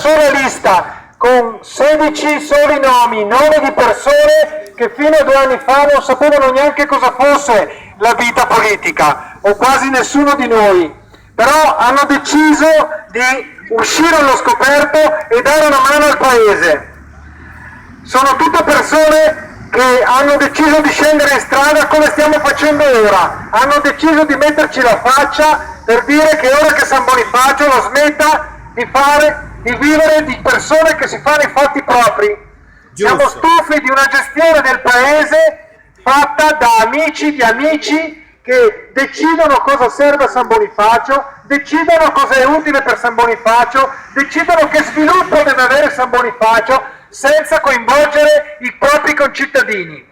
sola lista con 16 soli nomi, nome di persone che fino a 2 anni fa non sapevano neanche cosa fosse la vita politica, o quasi nessuno di noi, però hanno deciso di uscire allo scoperto e dare una mano al paese. Sono tutte persone che hanno deciso di scendere in strada come stiamo facendo ora, hanno deciso di metterci la faccia per dire che ora che San Bonifacio la smetta di vivere di persone che si fanno i fatti propri. Giusto. Siamo stufi di una gestione del paese fatta da amici di amici che decidono cosa serve a San Bonifacio, decidono cosa è utile per San Bonifacio, decidono che sviluppo deve avere San Bonifacio senza coinvolgere i propri concittadini.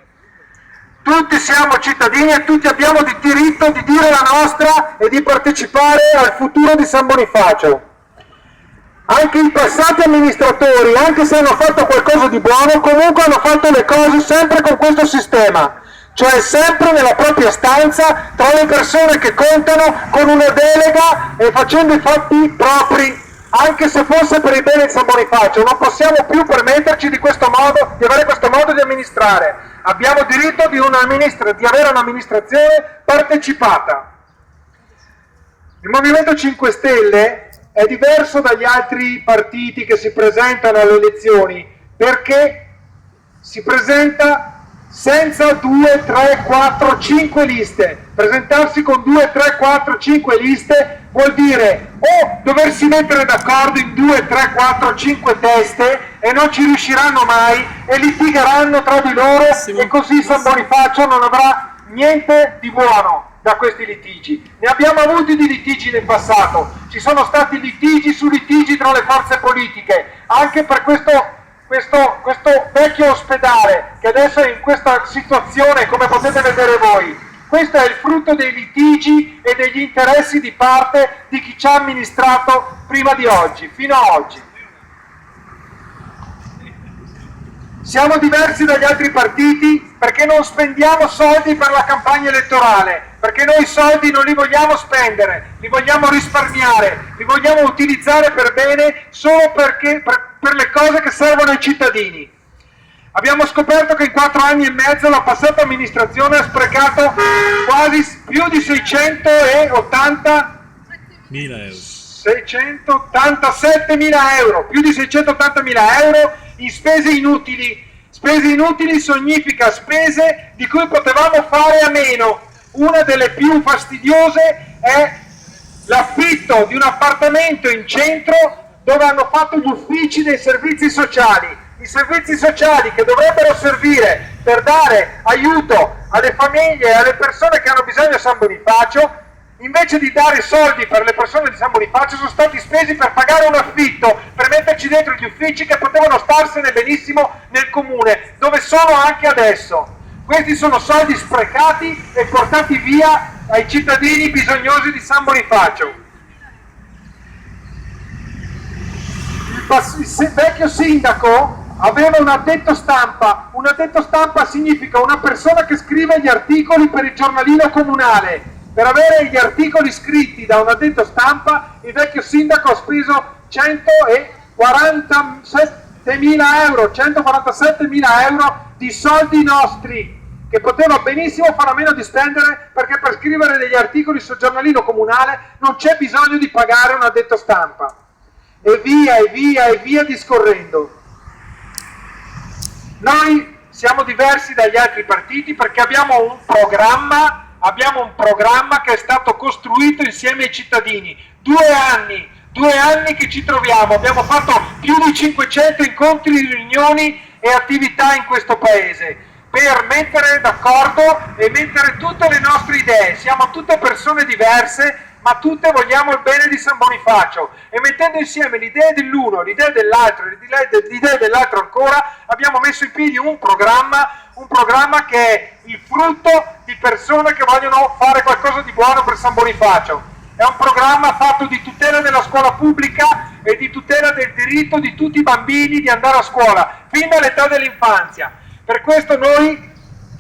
Tutti siamo cittadini e tutti abbiamo il diritto di dire la nostra e di partecipare al futuro di San Bonifacio. Anche i passati amministratori, anche se hanno fatto qualcosa di buono, comunque hanno fatto le cose sempre con questo sistema, cioè sempre nella propria stanza, tra le persone che contano, con una delega e facendo i fatti propri, anche se fosse per il bene di San Bonifacio. Non possiamo più permetterci di avere questo modo di amministrare. Abbiamo diritto di avere un'amministrazione partecipata. Il Movimento 5 Stelle è diverso dagli altri partiti che si presentano alle elezioni, perché si presenta senza 2, 3, 4, 5 liste. Presentarsi con 2, 3, 4, 5 liste vuol dire o doversi mettere d'accordo in 2, 3, 4, 5 teste e non ci riusciranno mai e litigheranno tra di loro e così San Bonifacio non avrà niente di buono da questi litigi. Ne abbiamo avuti di litigi nel passato, ci sono stati litigi su litigi tra le forze politiche, anche per questo vecchio ospedale che adesso è in questa situazione, come potete vedere voi. Questo è il frutto dei litigi e degli interessi di parte di chi ci ha amministrato prima di oggi, fino a oggi. Siamo diversi dagli altri partiti perché non spendiamo soldi per la campagna elettorale, perché noi i soldi non li vogliamo spendere, li vogliamo risparmiare, li vogliamo utilizzare per bene solo per le cose che servono ai cittadini. Abbiamo scoperto che in 4 anni e mezzo la passata amministrazione ha sprecato quasi più di 687.000 euro, più di 680.000 euro in spese inutili. Spese inutili significa spese di cui potevamo fare a meno. Una delle più fastidiose è l'affitto di un appartamento in centro dove hanno fatto gli uffici dei servizi sociali. I servizi sociali che dovrebbero servire per dare aiuto alle famiglie e alle persone che hanno bisogno a San Bonifacio, invece di dare soldi per le persone di San Bonifacio, sono stati spesi per pagare un affitto, per metterci dentro gli uffici che potevano starsene benissimo nel comune, dove sono anche adesso. Questi sono soldi sprecati e portati via ai cittadini bisognosi di San Bonifacio. Il vecchio sindaco aveva un addetto stampa. Un addetto stampa significa una persona che scrive gli articoli per il giornalino comunale. Per avere gli articoli scritti da un addetto stampa, il vecchio sindaco ha speso 147.000 euro di soldi nostri, che poteva benissimo fare a meno di spendere, perché per scrivere degli articoli sul giornalino comunale non c'è bisogno di pagare un addetto stampa. E via e via e via discorrendo. Noi siamo diversi dagli altri partiti perché abbiamo un programma che è stato costruito insieme ai cittadini. 2 anni che ci troviamo, abbiamo fatto più di 500 incontri, riunioni e attività in questo paese per mettere d'accordo e mettere tutte le nostre idee. Siamo tutte persone diverse, ma tutte vogliamo il bene di San Bonifacio, e mettendo insieme le idee dell'uno, le idee dell'altro, le idee dell'altro ancora, abbiamo messo in piedi un programma che è il frutto di persone che vogliono fare qualcosa di buono per San Bonifacio. È un programma fatto di tutela della scuola pubblica e di tutela del diritto di tutti i bambini di andare a scuola, fin dall'età dell'infanzia. Per questo noi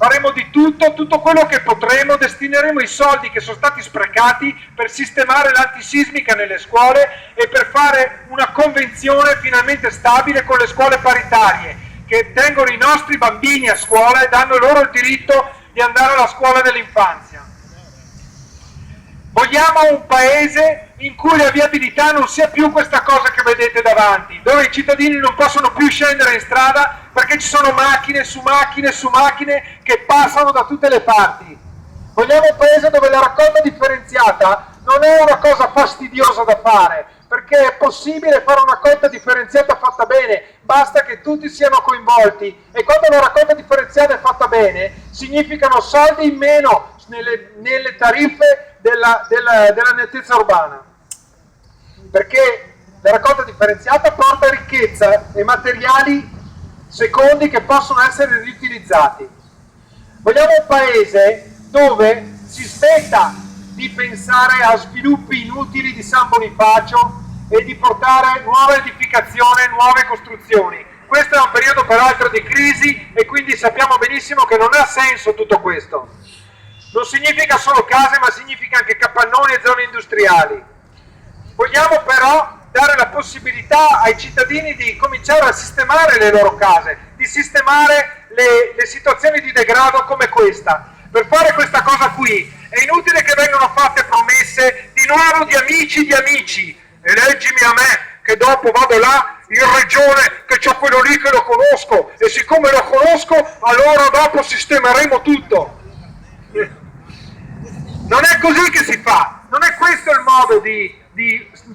faremo di tutto quello che potremo, destineremo i soldi che sono stati sprecati per sistemare l'antisismica nelle scuole e per fare una convenzione finalmente stabile con le scuole paritarie, che tengono i nostri bambini a scuola e danno loro il diritto di andare alla scuola dell'infanzia. Vogliamo un paese in cui la viabilità non sia più questa cosa che vedete davanti, dove i cittadini non possono più scendere in strada perché ci sono macchine su macchine su macchine che passano da tutte le parti. Vogliamo un paese dove la raccolta differenziata non è una cosa fastidiosa da fare, perché è possibile fare una raccolta differenziata fatta bene, basta che tutti siano coinvolti, e quando la raccolta differenziata è fatta bene significano soldi in meno nelle tariffe della nettezza urbana, perché la raccolta differenziata porta ricchezza e materiali secondi che possono essere riutilizzati. Vogliamo un paese dove si smetta di pensare a sviluppi inutili di San Bonifacio e di portare nuova edificazione, nuove costruzioni. Questo è un periodo peraltro di crisi e quindi sappiamo benissimo che non ha senso tutto questo. Non significa solo case, ma significa anche capannoni e zone industriali. Vogliamo però dare la possibilità ai cittadini di cominciare a sistemare le loro case, di sistemare le situazioni di degrado come questa. Per fare questa cosa qui è inutile che vengano fatte promesse di nuovo di amici, eleggimi a me, che dopo vado là in regione, che c'ho quello lì che lo conosco, e siccome lo conosco, allora dopo sistemeremo tutto. Non è così che si fa, non è questo il modo di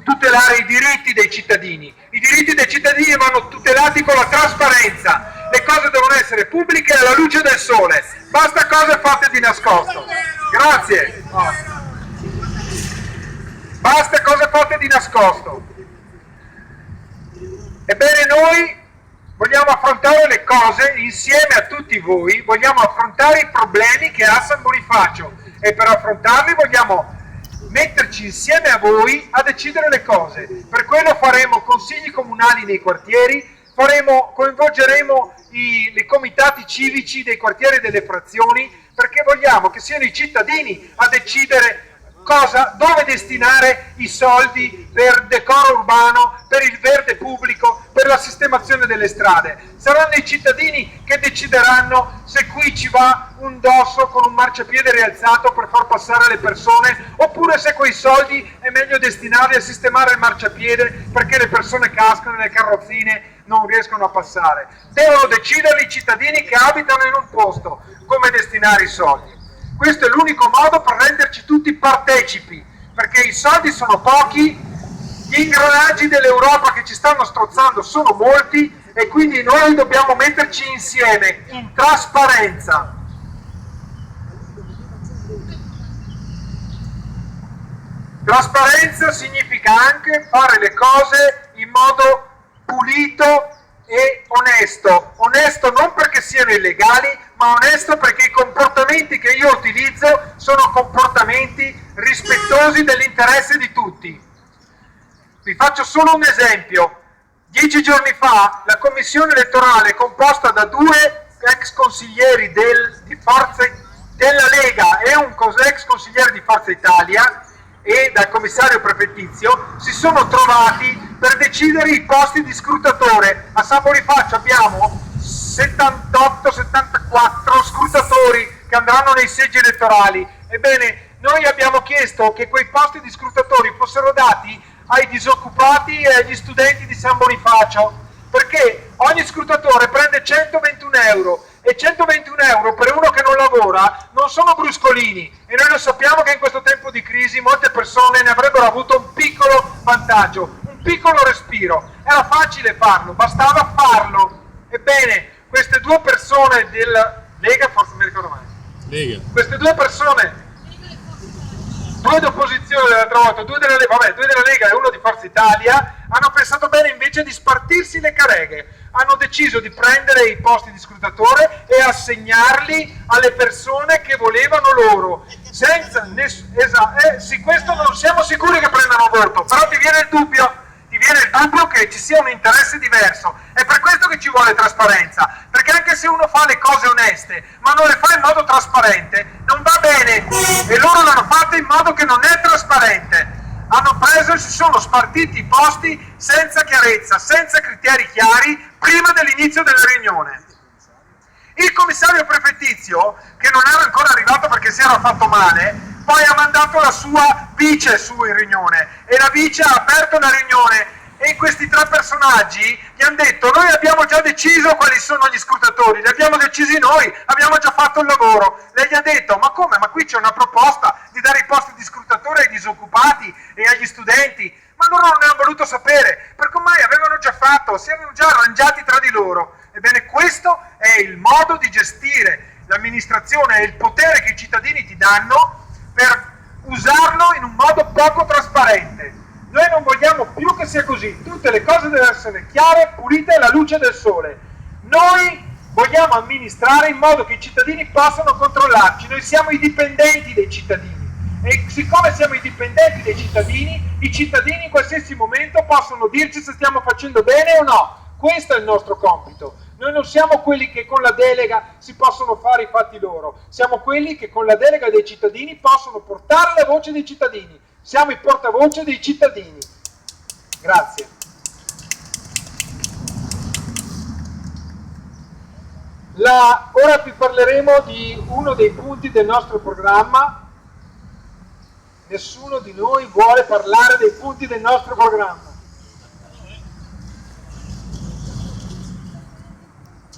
tutelare i diritti dei cittadini. I diritti dei cittadini vanno tutelati con la trasparenza, le cose devono essere pubbliche alla luce del sole, basta cose fatte di nascosto. Grazie. Basta cose fatte di nascosto. Ebbene, noi vogliamo affrontare le cose insieme a tutti voi, vogliamo affrontare i problemi che ha San Bonifacio e per affrontarli vogliamo metterci insieme a voi a decidere le cose. Per quello faremo consigli comunali nei quartieri, coinvolgeremo i comitati civici dei quartieri e delle frazioni, perché vogliamo che siano i cittadini a decidere dove destinare i soldi per decoro urbano, per il verde pubblico, per la sistemazione delle strade. Saranno i cittadini che decideranno se qui ci va un dosso con un marciapiede rialzato per far passare le persone, oppure se quei soldi è meglio destinarli a sistemare il marciapiede perché le persone cascano e le carrozzine non riescono a passare. Devono decidere i cittadini che abitano in un posto come destinare i soldi. Questo è l'unico modo per renderci tutti partecipi, perché i soldi sono pochi, gli ingranaggi dell'Europa che ci stanno strozzando sono molti e quindi noi dobbiamo metterci insieme in trasparenza. Trasparenza significa anche fare le cose in modo pulito e onesto. Onesto non perché siano illegali, ma onesto perché i comportamenti che io utilizzo sono comportamenti rispettosi dell'interesse di tutti. Vi faccio solo un esempio. 10 giorni fa la commissione elettorale, composta da 2 ex consiglieri della Lega e un ex consigliere di Forza Italia e dal commissario prefettizio, si sono trovati per decidere i posti di scrutatore. A San Bonifacio abbiamo 78-74 scrutatori che andranno nei seggi elettorali. Ebbene, noi abbiamo chiesto che quei posti di scrutatori fossero dati ai disoccupati e agli studenti di San Bonifacio, perché ogni scrutatore prende 121 euro e 121 euro per uno che non lavora non sono bruscolini, e noi lo sappiamo che in questo tempo di crisi molte persone ne avrebbero avuto un piccolo vantaggio, un piccolo respiro. Era facile farlo, bastava farlo. Ebbene, queste 2 persone della Lega, forse mi ricordo mai, Lega. Queste 2 persone, 2 d'opposizione dell'altra volta, 2 della Lega e uno di Forza Italia, hanno pensato bene invece di spartirsi le careghe. Hanno deciso di prendere i posti di scrutatore e assegnarli alle persone che volevano loro. Sì, questo non siamo sicuri che prendano voto, però ti viene il dubbio che ci sia un interesse diverso. È per questo che ci vuole trasparenza, perché perché anche se uno fa le cose oneste, ma non le fa in modo trasparente, non va bene, e loro l'hanno fatto in modo che non è trasparente. Hanno preso e si sono spartiti i posti senza chiarezza, senza criteri chiari, prima dell'inizio della riunione. Il commissario prefettizio, che non era ancora arrivato perché si era fatto male, poi ha mandato la sua vice su in riunione, e la vice ha aperto la riunione, e questi tre personaggi gli hanno detto: noi abbiamo già deciso quali sono gli scrutatori, li abbiamo decisi noi, abbiamo già fatto il lavoro. Lei gli ha detto: ma come? Ma qui c'è una proposta di dare i posti di scrutatore ai disoccupati e agli studenti. Ma loro non ne hanno voluto sapere, perché ormai avevano già fatto, si erano già arrangiati tra di loro. Ebbene, questo è il modo di gestire l'amministrazione e il potere che i cittadini ti danno, per usarlo in un modo poco trasparente. Noi non vogliamo più che sia così, tutte le cose devono essere chiare, pulite alla luce del sole. Noi vogliamo amministrare in modo che i cittadini possano controllarci, noi siamo i dipendenti dei cittadini, e siccome siamo i dipendenti dei cittadini, i cittadini in qualsiasi momento possono dirci se stiamo facendo bene o no. Questo è il nostro compito. Noi non siamo quelli che con la delega si possono fare i fatti loro, siamo quelli che con la delega dei cittadini possono portare la voce dei cittadini. Siamo i portavoce dei cittadini. Grazie. Ora vi parleremo di uno dei punti del nostro programma. Nessuno di noi vuole parlare dei punti del nostro programma.